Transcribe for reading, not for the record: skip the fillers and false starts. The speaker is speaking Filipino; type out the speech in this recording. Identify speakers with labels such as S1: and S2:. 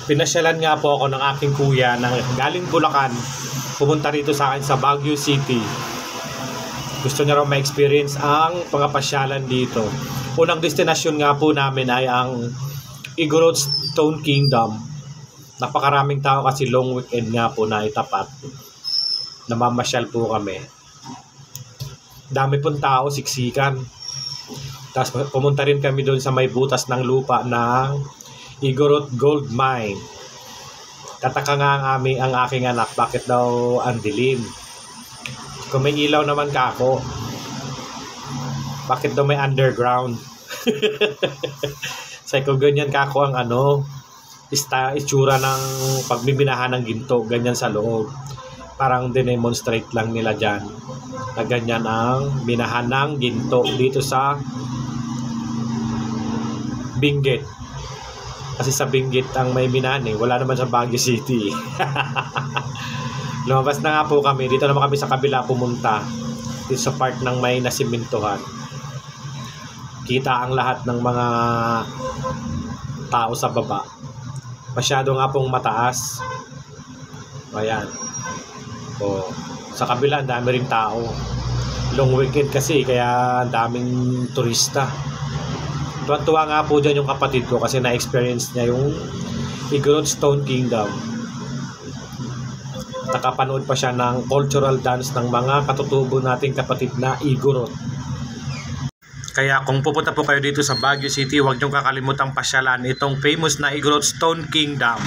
S1: Pinasyalan nga po ako ng aking kuya na galing Bulacan, pumunta rito sa akin sa Baguio City. Gusto niya raw ma-experience ang pangapasyalan dito. Unang destinasyon nga po namin ay ang Igorot Stone Kingdom. Napakaraming tao kasi long weekend nga po na itapat. Namamasyal po kami. Dami pong tao, siksikan. Tapos pumunta rin kami doon sa may butas ng lupa ng Igorot Gold Mine. Tataka nga ang aking anak, bakit daw ang dilim? Kung may ilaw naman ka ako, bakit daw may underground? Say ko ganyan ka ako ang itsura ng pagbiminahan ng ginto, ganyan sa loob. Parang dinemonstrate lang nila dyan na ganyan ang binahan ng ginto dito sa Benguet. Kasi sa Benguet ang may binahan wala naman sa Baguio City. Lumabas na nga po kami. Dito naman kami sa kabila pumunta. Dito sa part ng may nasimintuhan. Kita ang lahat ng mga tao sa baba. Masyado nga pong mataas. Ayan. O, sa kabila ang dami rin tao. Long weekend kasi kaya ang daming turista. Tuwan-tuwa nga po dyan yung kapatid ko kasi na-experience niya yung Igorot Stone Kingdom. Nakapanood pa siya ng cultural dance ng mga katutubo nating kapatid na Igorot. Kaya kung pupunta po kayo dito sa Baguio City, huwag niyong kakalimutang pasyalan itong famous na Igorot Stone Kingdom.